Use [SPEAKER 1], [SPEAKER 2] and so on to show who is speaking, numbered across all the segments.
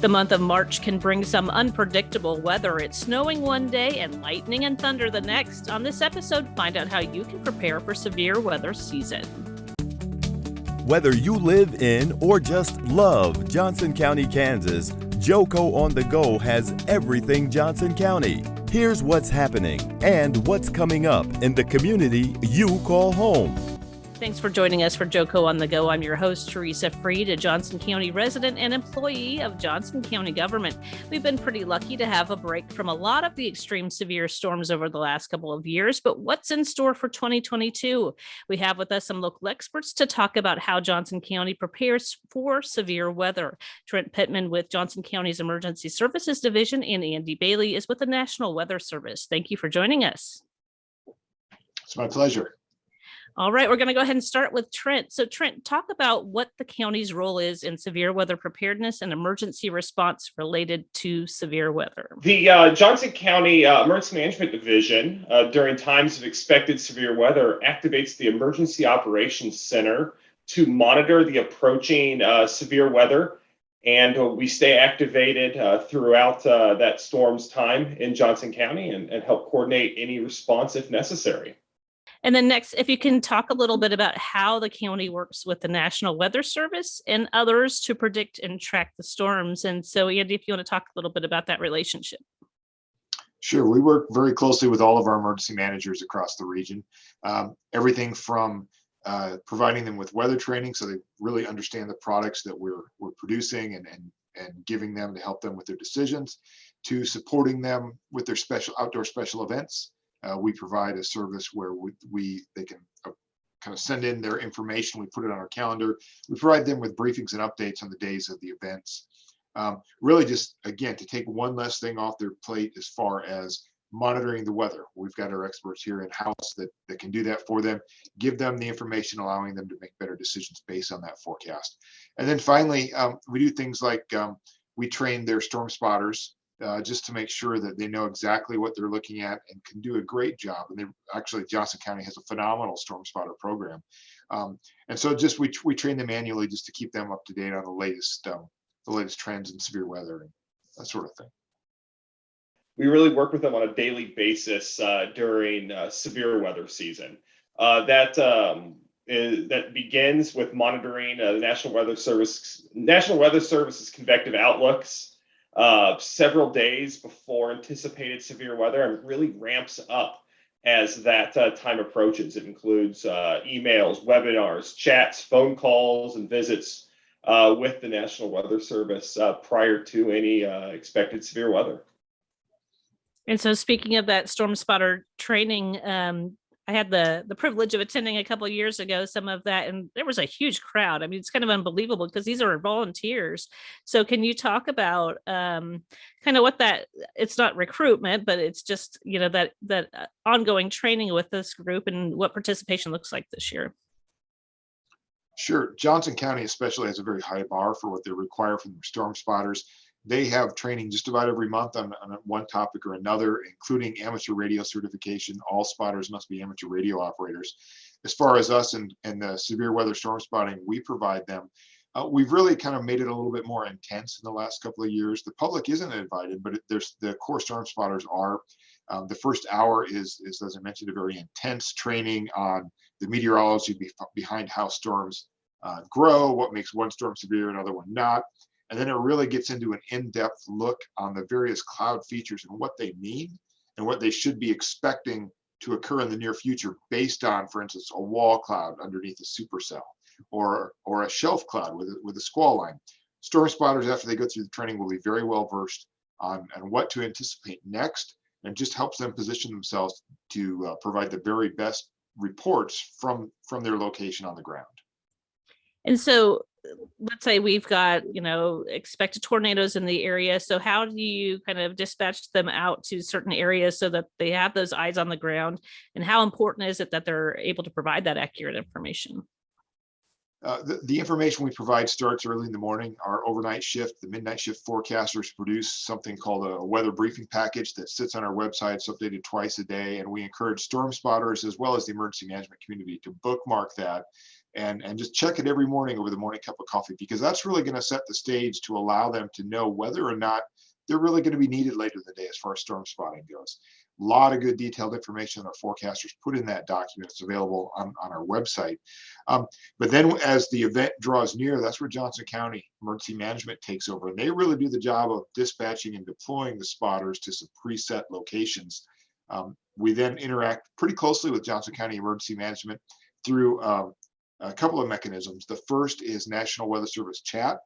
[SPEAKER 1] The month of March can bring some unpredictable weather. It's snowing one day and lightning and thunder the next. On this episode, find out how you can prepare for severe weather season.
[SPEAKER 2] Whether you live in or just love Johnson County, Kansas, JoCo on the Go has everything Johnson County. Here's what's happening and what's coming up in the community you call home.
[SPEAKER 1] Thanks for joining us for JoCo on the Go. I'm your host, Teresa Freed, a Johnson County resident and employee of Johnson County government. We've been pretty lucky to have a break from a lot of the extreme severe storms over the last couple of years, but what's in store for 2022? We have with us some local experts to talk about how Johnson County prepares for severe weather. Trent Pittman with Johnson County's Emergency Services Division and Andy Bailey is with the National Weather Service. Thank you for joining us.
[SPEAKER 3] It's my pleasure.
[SPEAKER 1] All right, we're going to go ahead and start with Trent. So Trent, talk about what the county's role is in severe weather preparedness and emergency response related to severe weather.
[SPEAKER 4] The Johnson County Emergency Management Division, during times of expected severe weather, activates the Emergency Operations Center to monitor the approaching severe weather. And we stay activated throughout that storm's time in Johnson County and help coordinate any response if necessary.
[SPEAKER 1] And then next, if you can talk a little bit about how the county works with the National Weather Service and others to predict and track the storms. And so, Andy, if you want to talk a little bit about that relationship.
[SPEAKER 3] Sure. We work very closely with all of our emergency managers across the region. Everything from providing them with weather training so they really understand the products that we're producing and giving them to help them with their decisions, to supporting them with their outdoor special events. We provide a service where they can kind of send in their information. We put it on our calendar. We provide them with briefings and updates on the days of the events. Really just, again, to take one less thing off their plate as far as monitoring the weather. We've got our experts here in-house that can do that for them, give them the information, allowing them to make better decisions based on that forecast. And then finally, we do things like we train their storm spotters just to make sure that they know exactly what they're looking at and can do a great job. And Johnson County has a phenomenal storm spotter program. And so just we train them annually just to keep them up to date on the latest trends in severe weather and that sort of thing.
[SPEAKER 4] We really work with them on a daily basis during severe weather season. That begins with monitoring the National Weather Service's convective outlooks several days before anticipated severe weather, and really ramps up as that time approaches. It includes emails, webinars, chats, phone calls, and visits with the National Weather Service prior to any expected severe weather.
[SPEAKER 1] And so speaking of that storm spotter training, I had the privilege of attending a couple of years ago, some of that, and there was a huge crowd. I mean, it's kind of unbelievable because these are volunteers. So can you talk about kind of what it's not recruitment, but it's just, that ongoing training with this group and what participation looks like this year?
[SPEAKER 3] Sure. Johnson County especially has a very high bar for what they require from their storm spotters. They have training just about every month on one topic or another, including amateur radio certification. All spotters must be amateur radio operators. As far as us and the severe weather storm spotting we provide them, we've really kind of made it a little bit more intense in the last couple of years. The public isn't invited, but the core storm spotters are. The first hour is, as I mentioned, a very intense training on the meteorology behind how storms grow, what makes one storm severe, another one not. And then it really gets into an in-depth look on the various cloud features and what they mean and what they should be expecting to occur in the near future based on, for instance, a wall cloud underneath a supercell or a shelf cloud with a squall line. Storm spotters, after they go through the training, will be very well versed on what to anticipate next, and just helps them position themselves to provide the very best reports from their location on the ground.
[SPEAKER 1] And so let's say we've got, expected tornadoes in the area. So how do you kind of dispatch them out to certain areas so that they have those eyes on the ground? And how important is it that they're able to provide that accurate information?
[SPEAKER 3] The information we provide starts early in the morning. Our overnight shift, the midnight shift forecasters produce something called a weather briefing package that sits on our website. It's updated twice a day, and we encourage storm spotters as well as the emergency management community to bookmark that and just check it every morning over the morning cup of coffee, because that's really going to set the stage to allow them to know whether or not they're really going to be needed later in the day as far as storm spotting goes. A lot of good detailed information that our forecasters put in that document. It's available on our website. But then as the event draws near, that's where Johnson County Emergency Management takes over. And they really do the job of dispatching and deploying the spotters to some preset locations. We then interact pretty closely with Johnson County Emergency Management through a couple of mechanisms. The first is National Weather Service Chat,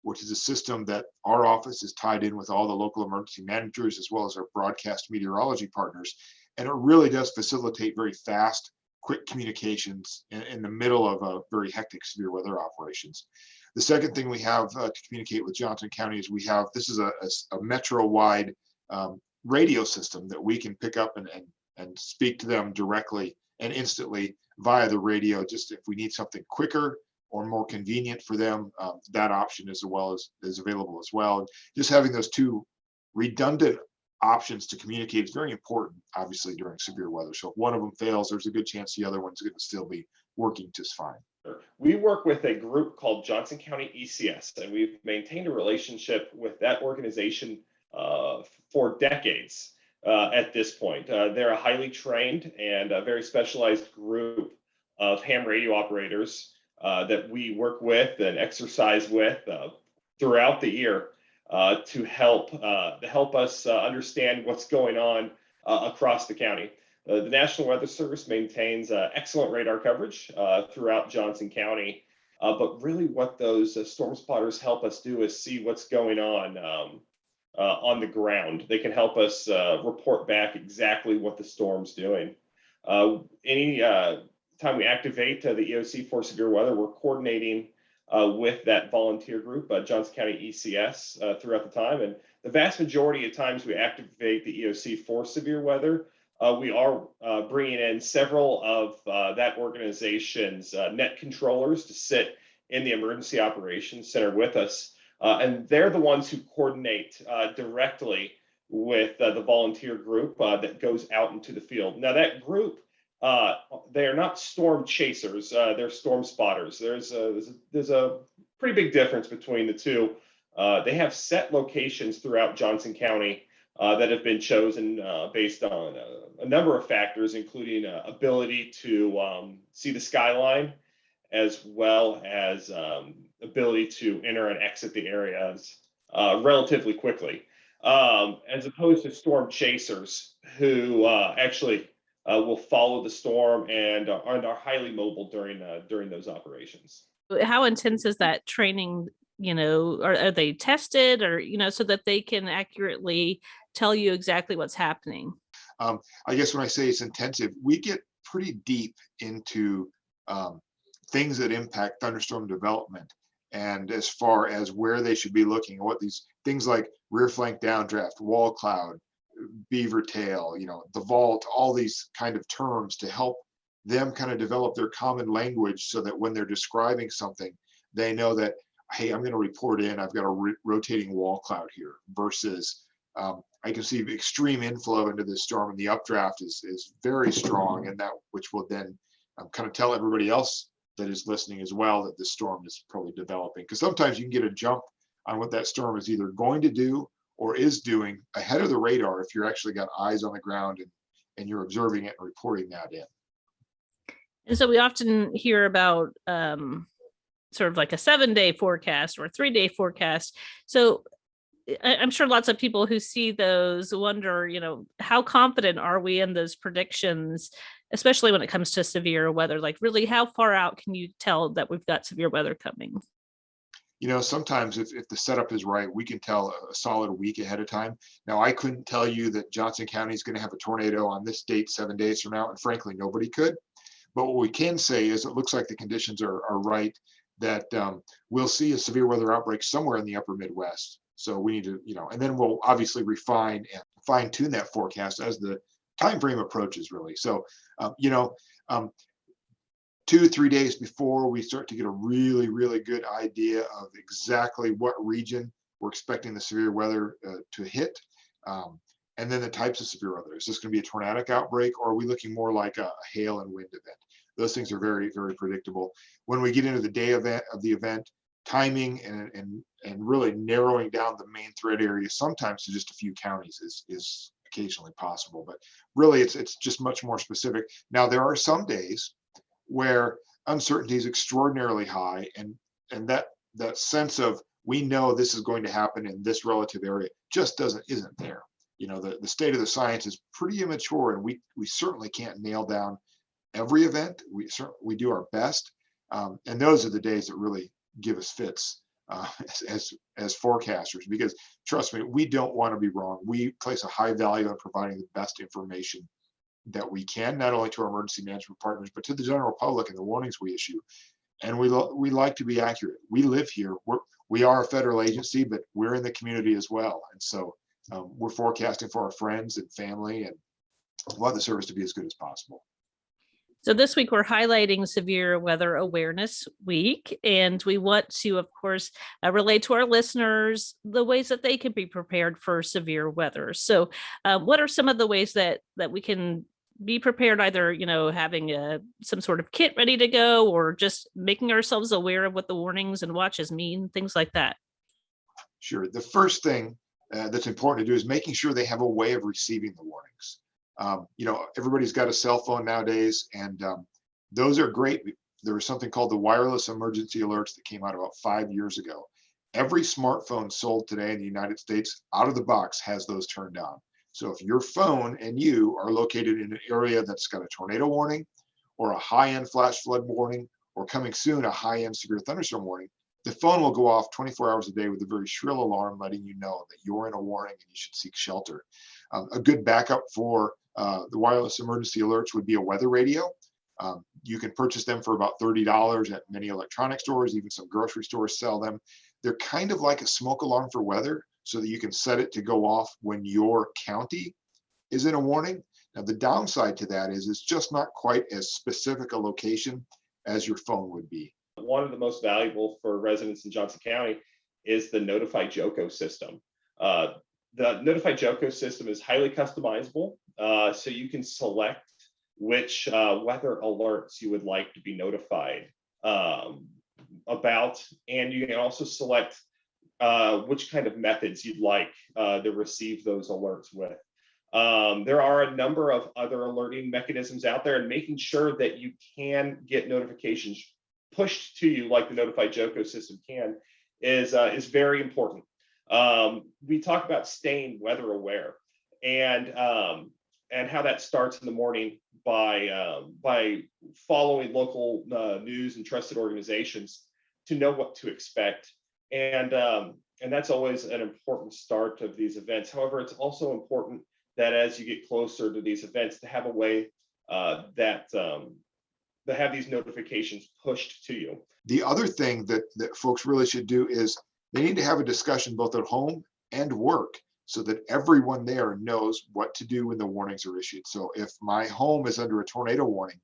[SPEAKER 3] which is a system that our office is tied in with all the local emergency managers as well as our broadcast meteorology partners. And it really does facilitate very fast, quick communications in the middle of a very hectic severe weather operations. The second thing we have to communicate with Johnson County is this is a metro-wide radio system that we can pick up and speak to them directly and instantly via the radio, just if we need something quicker or more convenient for them, that option is available as well. Just having those two redundant options to communicate is very important, obviously, during severe weather. So if one of them fails, there's a good chance the other one's going to still be working just fine.
[SPEAKER 4] We work with a group called Johnson County ECS, and we've maintained a relationship with that organization for decades at this point. They're a highly trained and a very specialized group of ham radio operators that we work with and exercise with throughout the year to help us understand what's going on across the county. The National Weather Service maintains excellent radar coverage throughout Johnson County, but really what those storm spotters help us do is see what's going on the ground. They can help us report back exactly what the storm's doing. Any time we activate the EOC for severe weather, we're coordinating with that volunteer group, Johnson County ECS, throughout the time. And the vast majority of times we activate the EOC for severe weather, we are bringing in several of that organization's net controllers to sit in the Emergency Operations Center with us. And they're the ones who coordinate directly with the volunteer group that goes out into the field. Now, that group, they are not storm chasers, they're storm spotters. There's a pretty big difference between the two. They have set locations throughout Johnson County that have been chosen based on a number of factors, including ability to see the skyline, as well as ability to enter and exit the areas relatively quickly, as opposed to storm chasers who actually will follow the storm and are highly mobile during those operations.
[SPEAKER 1] How intense is that training? Are they tested or, so that they can accurately tell you exactly what's happening?
[SPEAKER 3] I guess when I say it's intensive, we get pretty deep into things that impact thunderstorm development. And as far as where they should be looking, what these things like rear flank downdraft, wall cloud, beaver tail, the vault, all these kind of terms to help them kind of develop their common language so that when they're describing something, they know that, hey, I'm going to report in, I've got a rotating wall cloud here versus I can see extreme inflow into this storm and the updraft is very strong, and that which will then kind of tell everybody else that is listening as well that this storm is probably developing. Because sometimes you can get a jump on what that storm is either going to do or is doing ahead of the radar if you're actually got eyes on the ground and you're observing it and reporting that in.
[SPEAKER 1] And so we often hear about sort of like a 7-day forecast or a 3-day forecast. So I'm sure lots of people who see those wonder, how confident are we in those predictions, especially when it comes to severe weather? Like, really, how far out can you tell that we've got severe weather coming?
[SPEAKER 3] Sometimes if the setup is right, we can tell a solid week ahead of time. Now, I couldn't tell you that Johnson County is going to have a tornado on this date 7 days from now, and frankly, nobody could. But what we can say is it looks like the conditions are right, that we'll see a severe weather outbreak somewhere in the upper Midwest. So we need to, and then we'll obviously refine and fine tune that forecast as the time frame approaches, really. So, 2-3 days before we start to get a really, really good idea of exactly what region we're expecting the severe weather to hit. And then the types of severe weather. Is this going to be a tornadic outbreak, or are we looking more like a hail and wind event? Those things are very, very predictable. When we get into the day of the event, timing and really narrowing down the main threat area, sometimes to just a few counties is occasionally possible, but really it's just much more specific. Now, there are some days where uncertainty is extraordinarily high, and that sense of, we know this is going to happen in this relative area, just isn't there. The state of the science is pretty immature, and we certainly can't nail down every event. We do our best, and those are the days that really give us fits as forecasters, because trust me, we don't want to be wrong. We place a high value on providing the best information that we can, not only to our emergency management partners, but to the general public and the warnings we issue. And we like to be accurate. We live here. We are a federal agency, but we're in the community as well. And so we're forecasting for our friends and family, and want the service to be as good as possible.
[SPEAKER 1] So this week we're highlighting Severe Weather Awareness Week, and we want to, of course, relate to our listeners the ways that they can be prepared for severe weather. So what are some of the ways that we can be prepared, either, having some sort of kit ready to go, or just making ourselves aware of what the warnings and watches mean, things like that?
[SPEAKER 3] Sure. The first thing that's important to do is making sure they have a way of receiving the warnings. Everybody's got a cell phone nowadays, and those are great. There was something called the wireless emergency alerts that came out about 5 years ago. Every smartphone sold today in the United States out of the box has those turned on. So if your phone and you are located in an area that's got a tornado warning, or a high-end flash flood warning, or coming soon a high-end severe thunderstorm warning, the phone will go off 24 hours a day with a very shrill alarm letting you know that you're in a warning and you should seek shelter. A good backup for the wireless emergency alerts would be a weather radio. You can purchase them for about $30 at many electronic stores. Even some grocery stores sell them. They're kind of like a smoke alarm for weather, so that you can set it to go off when your county is in a warning. Now, the downside to that is it's just not quite as specific a location as your phone would be.
[SPEAKER 4] One of the most valuable for residents in Johnson County is the Notify JoCo system. The Notify JoCo system is highly customizable, so you can select which weather alerts you would like to be notified about, and you can also select which kind of methods you'd like to receive those alerts with. There are a number of other alerting mechanisms out there, and making sure that you can get notifications pushed to you like the Notify JoCo system can is very important. We talk about staying weather aware, and how that starts in the morning by following local news and trusted organizations to know what to expect. And that's always an important start of these events. However, it's also important that as you get closer to these events, to have a way to have these notifications pushed to you.
[SPEAKER 3] The other thing that folks really should do is they need to have a discussion both at home and work, so that everyone there knows what to do when the warnings are issued. So if my home is under a tornado warning,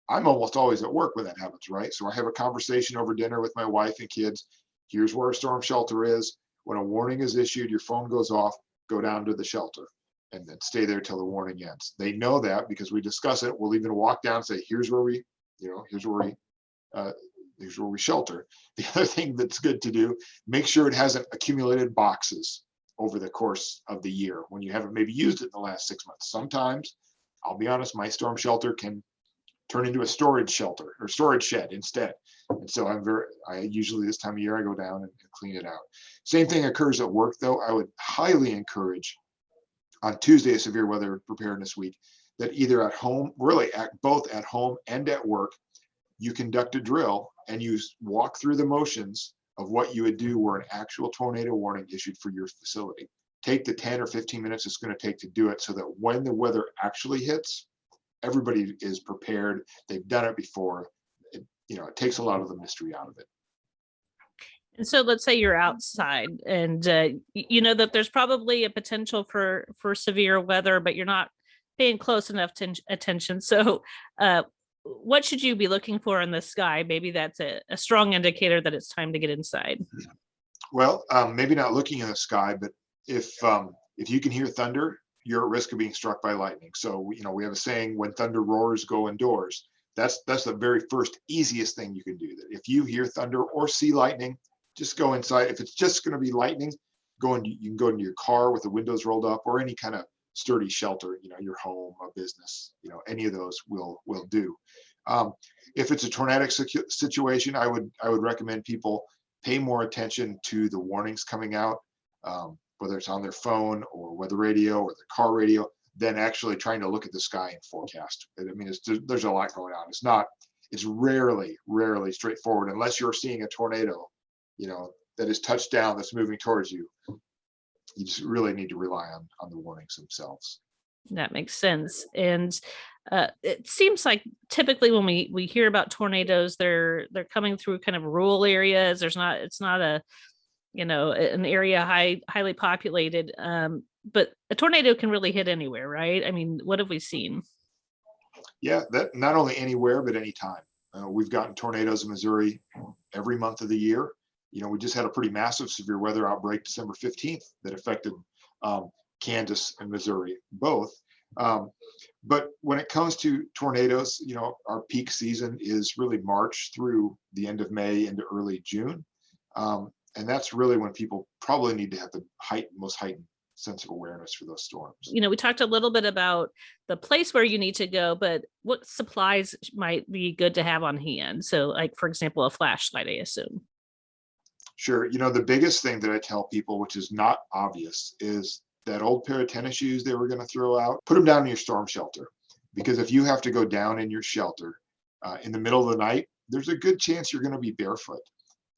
[SPEAKER 3] I'm almost always at work when that happens, right? So I have a conversation over dinner with my wife and kids. Here's where a storm shelter is. When a warning is issued, your phone goes off, go down to the shelter and then stay there till the warning ends. They know that because we discuss it. We'll even walk down and say, here's where we shelter. The other thing that's good to do, make sure it hasn't accumulated boxes over the course of the year when you haven't maybe used it in the last 6 months. Sometimes, I'll be honest, my storm shelter can turn into a storage shelter or storage shed instead. And so I usually this time of year, I go down and clean it out. Same thing occurs at work though. I would highly encourage on Tuesday, Severe Weather Preparedness Week, that either at home, both at home and at work, you conduct a drill and you walk through the motions of what you would do were an actual tornado warning issued for your facility. Take the 10 or 15 minutes it's going to take to do it, so that when the weather actually hits, everybody is prepared. They've done it before. It takes a lot of the mystery out of it.
[SPEAKER 1] And so let's say you're outside and you know that there's probably a potential for severe weather, but you're not paying close enough attention. So what should you be looking for in the sky? Maybe that's a strong indicator that it's time to get inside.
[SPEAKER 3] Well, maybe not looking in the sky, but if you can hear thunder, you're at risk of being struck by lightning. So we have a saying, when thunder roars, go indoors. That's the very first easiest thing you can do. That if you hear thunder or see lightning, just go inside. If it's just going to be lightning, you can go into your car with the windows rolled up, or any kind of sturdy shelter, your home, a business, any of those will do. If it's a tornadic situation, I would recommend people pay more attention to the warnings coming out, whether it's on their phone or weather radio or the car radio, than actually trying to look at the sky and forecast. I mean, there's a lot going on. It's rarely straightforward unless you're seeing a tornado, that is touched down, that's moving towards you. You just really need to rely on the warnings themselves.
[SPEAKER 1] That makes sense. And it seems like typically when we hear about tornadoes, they're coming through kind of rural areas. It's not a, an area highly populated. But a tornado can really hit anywhere, right? I mean, what have we seen?
[SPEAKER 3] Yeah, that not only anywhere, but anytime. We've gotten tornadoes in Missouri every month of the year. We just had a pretty massive severe weather outbreak December 15th that affected Kansas and Missouri both. But when it comes to tornadoes, our peak season is really March through the end of May into early June. And that's really when people probably need to have the most heightened sense of awareness for those storms.
[SPEAKER 1] We talked a little bit about the place where you need to go, but what supplies might be good to have on hand? So like, for example, a flashlight, I assume.
[SPEAKER 3] Sure. The biggest thing that I tell people, which is not obvious, is that old pair of tennis shoes they were going to throw out, put them down in your storm shelter. Because if you have to go down in your shelter in the middle of the night, there's a good chance you're going to be barefoot.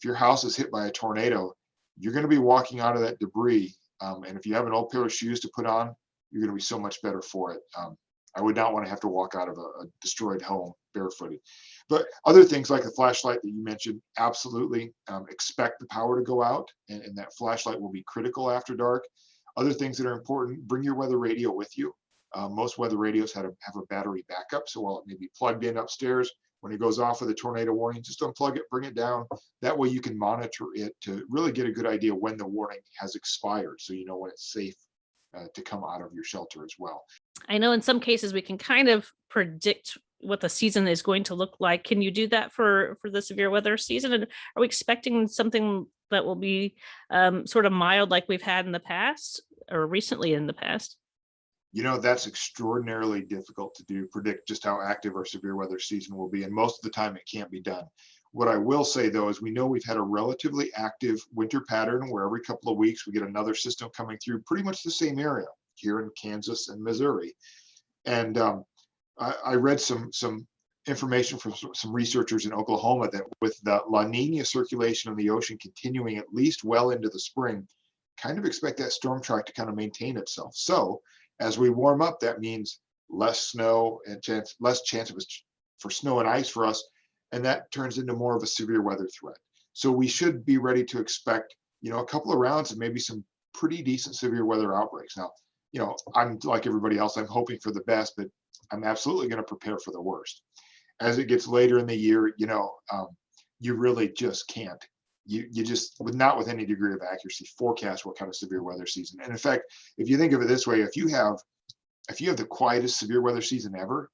[SPEAKER 3] If your house is hit by a tornado, you're going to be walking out of that debris. And if you have an old pair of shoes to put on, you're going to be so much better for it. I would not want to have to walk out of a destroyed home barefooted. But other things like the flashlight that you mentioned, absolutely expect the power to go out, and that flashlight will be critical after dark. Other things that are important, bring your weather radio with you. Most weather radios have a battery backup, so while it may be plugged in upstairs, when it goes off with a tornado warning, just unplug it, bring it down. That way you can monitor it to really get a good idea when the warning has expired, so you know when it's safe to come out of your shelter as well.
[SPEAKER 1] I know in some cases we can kind of predict what the season is going to look like. Can you do that for the severe weather season? And are we expecting something that will be sort of mild like we've had in the past or recently in the past?
[SPEAKER 3] That's extraordinarily difficult to predict just how active our severe weather season will be. And most of the time it can't be done. What I will say, though, is we know we've had a relatively active winter pattern where every couple of weeks we get another system coming through pretty much the same area here in Kansas and Missouri. And I read some information from some researchers in Oklahoma that with the La Nina circulation in the ocean continuing at least well into the spring, kind of expect that storm track to kind of maintain itself. So as we warm up, that means less snow and less chance for snow and ice for us. And that turns into more of a severe weather threat. So we should be ready to expect, a couple of rounds and maybe some pretty decent severe weather outbreaks. Now, I'm like everybody else, I'm hoping for the best, but I'm absolutely going to prepare for the worst. As it gets later in the year, you really just can't. You just, not with any degree of accuracy, forecast what kind of severe weather season. And in fact, if you think of it this way, if you have the quietest severe weather season ever,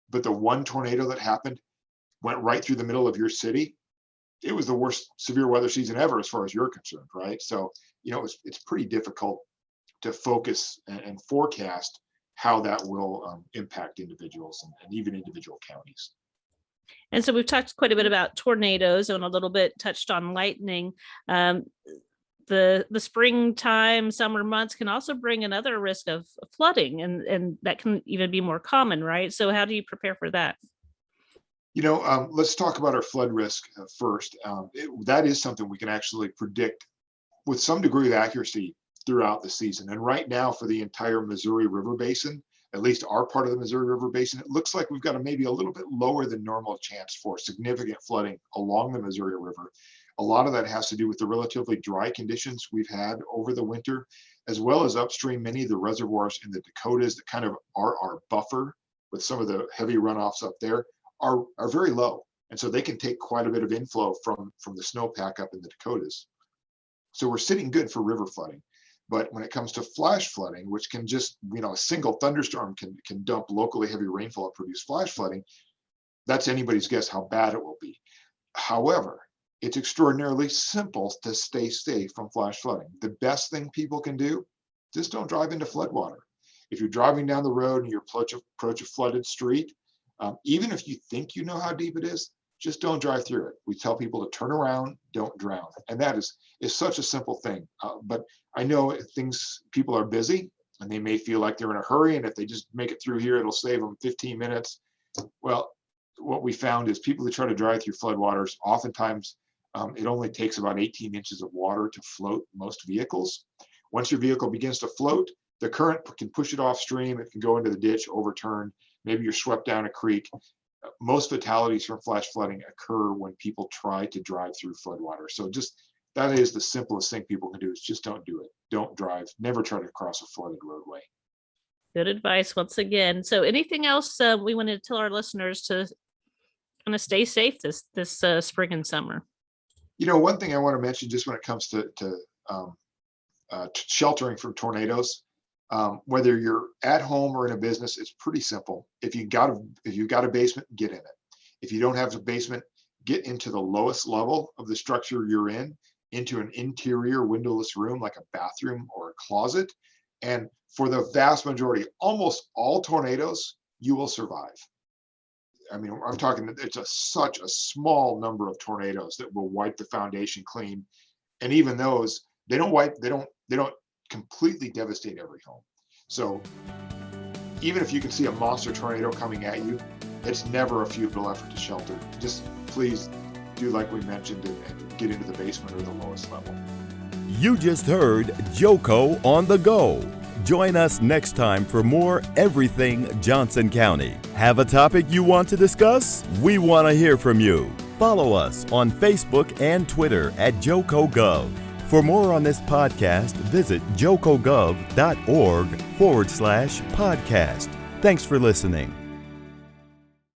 [SPEAKER 3] but the one tornado that happened went right through the middle of your city, it was the worst severe weather season ever as far as you're concerned, right? So, it's pretty difficult to focus and forecast how that will impact individuals and even individual counties.
[SPEAKER 1] And so we've talked quite a bit about tornadoes and a little bit touched on lightning. The springtime, summer months can also bring another risk of flooding, and that can even be more common, right? So how do you prepare for that?
[SPEAKER 3] Let's talk about our flood risk first. That is something we can actually predict with some degree of accuracy throughout the season. And right now for the entire Missouri River Basin, at least our part of the Missouri River Basin, it looks like we've got maybe a little bit lower than normal chance for significant flooding along the Missouri River. A lot of that has to do with the relatively dry conditions we've had over the winter, as well as upstream. Many of the reservoirs in the Dakotas that kind of are our buffer with some of the heavy runoffs up there are very low. And so they can take quite a bit of inflow from the snowpack up in the Dakotas. So we're sitting good for river flooding. But when it comes to flash flooding, which can just, a single thunderstorm can dump locally heavy rainfall and produce flash flooding, That's anybody's guess how bad it will be. However, it's extraordinarily simple to stay safe from flash flooding. The best thing people can do, just don't drive into floodwater. If you're driving down the road and you approach a flooded street, even if you think you know how deep it is, just don't drive through it. We tell people to turn around, don't drown. And that is such a simple thing. But I know people are busy and they may feel like they're in a hurry. And if they just make it through here, it'll save them 15 minutes. Well, what we found is people that try to drive through floodwaters, oftentimes it only takes about 18 inches of water to float most vehicles. Once your vehicle begins to float, the current can push it off stream. It can go into the ditch, overturn. Maybe you're swept down a creek. Most fatalities from flash flooding occur when people try to drive through floodwater. So that is the simplest thing people can do, is just don't do it. Don't drive. Never try to cross a flooded roadway.
[SPEAKER 1] Good advice once again. So anything else we wanted to tell our listeners to kind of stay safe this spring and summer?
[SPEAKER 3] One thing I want to mention just when it comes to sheltering from tornadoes, whether you're at home or in a business, it's pretty simple. If you got a basement, get in it. If you don't have a basement, get into the lowest level of the structure you're in, into an interior windowless room like a bathroom or a closet. And for the vast majority, almost all tornadoes, you will survive. I mean, I'm talking, it's such a small number of tornadoes that will wipe the foundation clean. And even those, they don't completely devastate every home. So even if you can see a monster tornado coming at you, it's never a futile effort to shelter. Just please do like we mentioned and get into the basement or the lowest level.
[SPEAKER 2] You just heard JoCo on the go. Join us next time for more Everything Johnson County. Have a topic you want to discuss? We want to hear from you. Follow us on Facebook and Twitter at JoCoGov. For more on this podcast, visit jocogov.org/podcast. Thanks for listening.